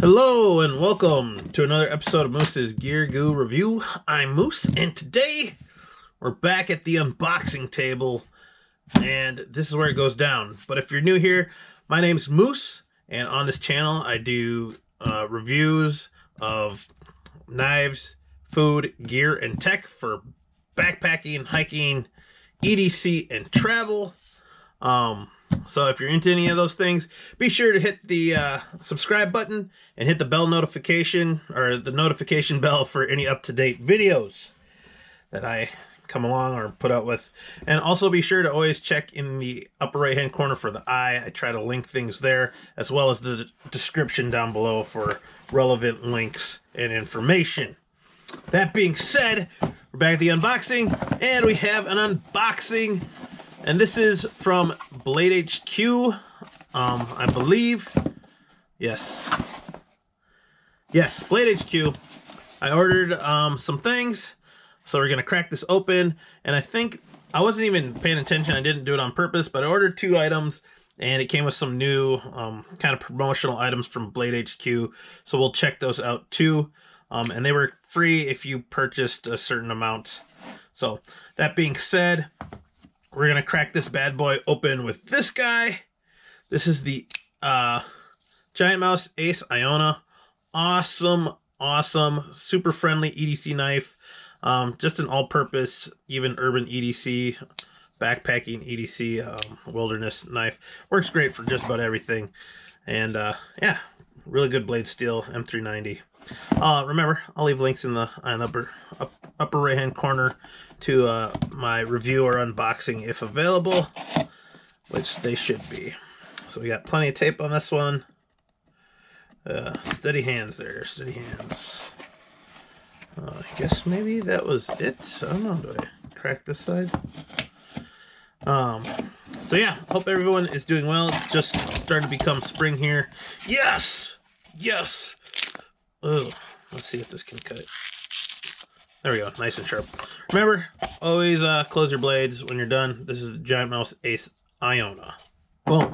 Hello and welcome to another episode of Moose's Gear Goo Review. I'm Moose, and today we're back at the unboxing table, and this is where it goes down. But if you're new here, my name's Moose, and on this channel I do reviews of knives, food, gear, and tech for backpacking, hiking, EDC, and travel. So if you're into any of those things, be sure to hit the subscribe button and hit the bell notification, or the notification bell, for any up-to-date videos that I come along or put out with. And also be sure to always check in the upper right hand corner for the I try to link things there, as well as the description down below for relevant links and information. That being said, we're back at the unboxing, and we have an unboxing. And this is from Blade HQ, I believe. Yes, Blade HQ. I ordered some things, so we're gonna crack this open. And I think I wasn't even paying attention. I didn't do it on purpose, but I ordered 2 items, and it came with some new kind of promotional items from Blade HQ. So we'll check those out too. And they were free if you purchased a certain amount. So that being said, we're going to crack this bad boy open with this guy. This is the Giant Mouse Ace Iona. Awesome, super friendly EDC knife. Just an all-purpose, even urban EDC, backpacking EDC, wilderness knife. Works great for just about everything. And yeah, really good blade steel, M390. Remember, I'll leave links in the upper right hand corner to my review or unboxing if available, which they should be. So we got plenty of tape on this one. Steady hands there, steady hands. I guess maybe that was it. I don't know, do I crack this side? So yeah, hope everyone is doing well. It's just starting to become spring here. Yes! Oh, let's see if this can cut it. There we go, nice and sharp. Remember, always close your blades when you're done. This is the Giant Mouse Ace Iona. Boom.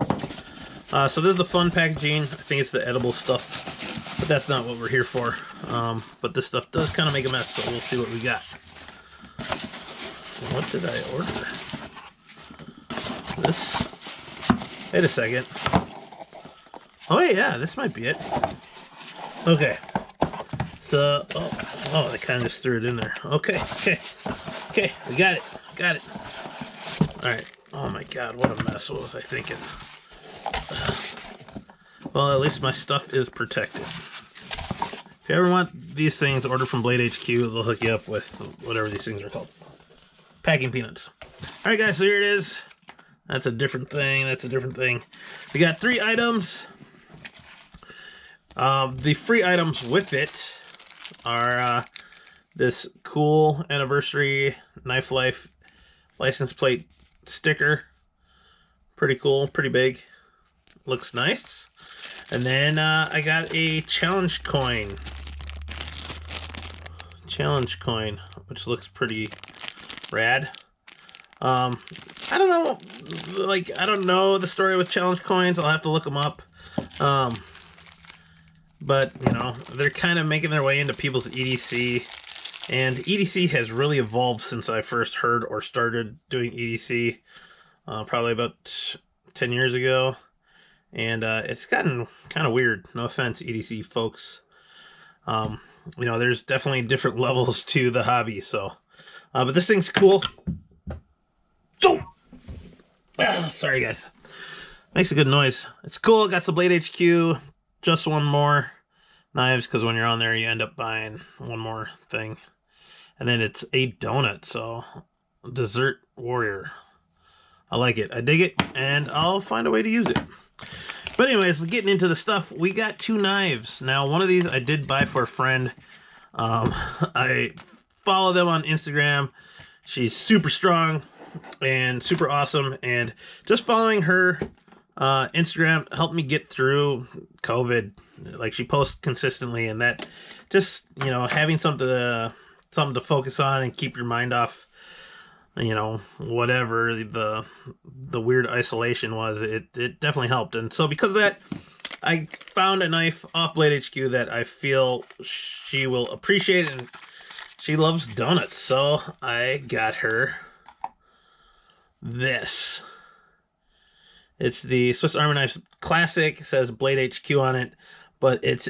So this is the fun packaging. I think it's the edible stuff, but that's not what we're here for. But this stuff does kind of make a mess, so we'll see what we got. What did I order? This? Wait a second. Oh yeah, this might be it. Okay. So, oh, I kind of just threw it in there. Okay, we got it. All right. Oh my God, what a mess. What was I thinking? Well, at least my stuff is protected. If you ever want these things, order from Blade HQ. They'll hook you up with whatever these things are called. Packing peanuts. All right, guys, so here it is. That's a different thing. We got 3 items. The free items with it are this cool anniversary Knife Life license plate sticker. Pretty cool, pretty big. Looks nice. And then I got a challenge coin. Which looks pretty rad. I don't know, I don't know the story with challenge coins. I'll have to look them up. But, you know, they're kind of making their way into people's EDC. And EDC has really evolved since I first heard or started doing EDC. Probably about 10 years ago. And it's gotten kind of weird. No offense, EDC folks. You know, there's definitely different levels to the hobby. So, but this thing's cool. Oh! Sorry, guys. Makes a good noise. It's cool. Got some Blade HQ. Just one more knives, because when you're on there you end up buying one more thing. And then it's a donut, so Dessert Warrior. I like it. I dig it, and I'll find a way to use it. But anyways, getting into the stuff, we got 2 knives. Now, one of these I did buy for a friend. I follow them on Instagram. She's super strong and super awesome, and just following her Instagram helped me get through COVID. Like, she posts consistently, and that just, you know, having something to focus on and keep your mind off, you know, whatever the weird isolation was, it definitely helped. And so because of that, I found a knife off Blade HQ that I feel she will appreciate, and she loves donuts, so I got her this. It's the Swiss Army Knife Classic. It says Blade HQ on it, but it's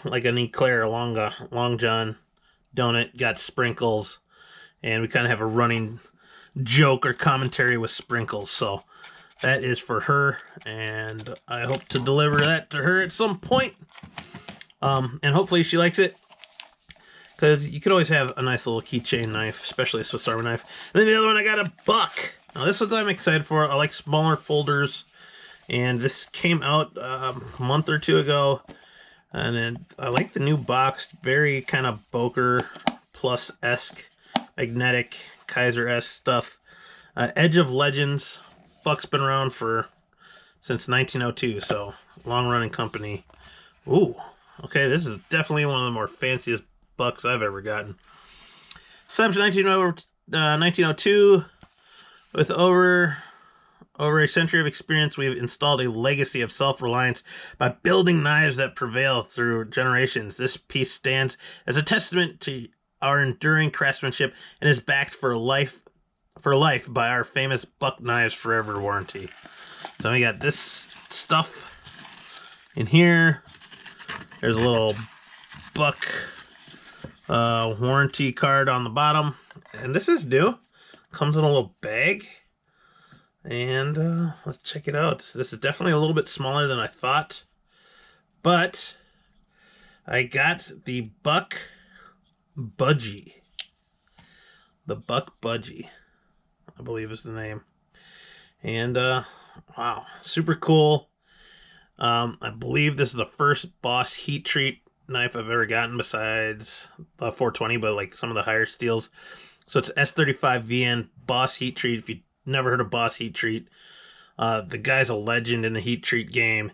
like an eclair, long john donut, got sprinkles, and we kind of have a running joke or commentary with sprinkles. So that is for her, and I hope to deliver that to her at some point. And hopefully she likes it, because you could always have a nice little keychain knife, especially a Swiss Army knife. And then the other one, I got a Buck. Now this one I'm excited for. I like smaller folders, and this came out a month or two ago, and I like the new box. Very kind of Boker Plus-esque, magnetic, Kaiser-esque stuff. Edge of Legends. Buck's been around since 1902, so long-running company. Ooh, okay, this is definitely one of the more fanciest Bucks I've ever gotten. Inception 1902. With over a century of experience, we've installed a legacy of self-reliance by building knives that prevail through generations. This piece stands as a testament to our enduring craftsmanship and is backed for life by our famous Buck Knives Forever warranty. So we got this stuff in here. There's a little Buck warranty card on the bottom, and this is new. Comes in a little bag, and let's check it out. This is definitely a little bit smaller than I thought, but I got the Buck Budgie. The Buck Budgie, I believe is the name. And wow, super cool. I believe this is the first Boss heat treat knife I've ever gotten, besides the 420, but like some of the higher steels. So it's S35 VN Boss heat treat. If you've never heard of Boss heat treat, the guy's a legend in the heat treat game,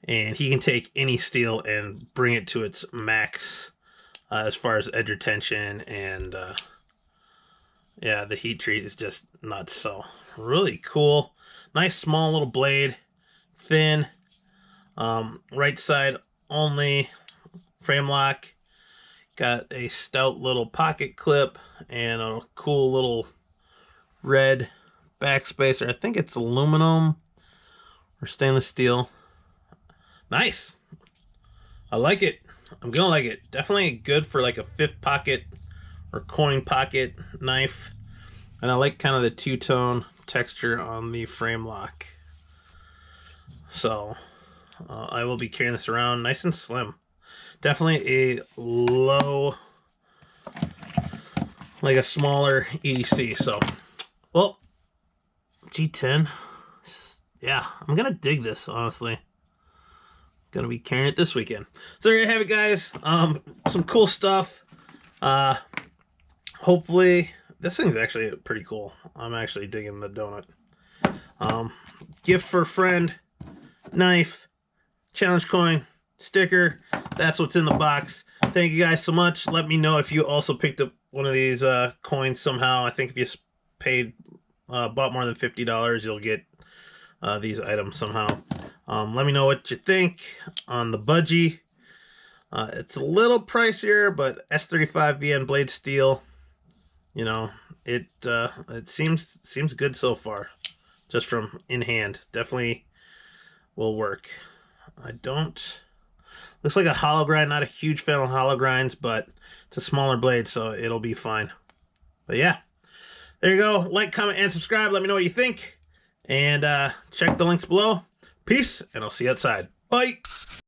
and he can take any steel and bring it to its max as far as edge retention, and yeah, the heat treat is just nuts. So really cool. Nice small little blade, thin, right side only, frame lock. Got a stout little pocket clip and a cool little red backspacer. I think it's aluminum or stainless steel. Nice. I like it. I'm gonna like it. Definitely good for like a fifth pocket or coin pocket knife. And I like kind of the two-tone texture on the frame lock. So I will be carrying this around nice and slim. Definitely a low, like a smaller EDC. So, well, G10. Yeah, I'm going to dig this, honestly. Going to be carrying it this weekend. So there you have it, guys. Some cool stuff. Hopefully, this thing's actually pretty cool. I'm actually digging the donut. Gift for a friend, knife, challenge coin, sticker. That's what's in the box. Thank you guys so much. Let me know if you also picked up one of these coins somehow. I think if you bought more than $50, you'll get these items somehow. Let me know what you think on the Budgie. It's a little pricier, but S35 VN blade steel. You know, it seems good so far, just from in hand. Definitely will work. Looks like a hollow grind. Not a huge fan of hollow grinds, but it's a smaller blade, so it'll be fine. But yeah, there you go. Like, comment, and subscribe. Let me know what you think. And check the links below. Peace, and I'll see you outside. Bye.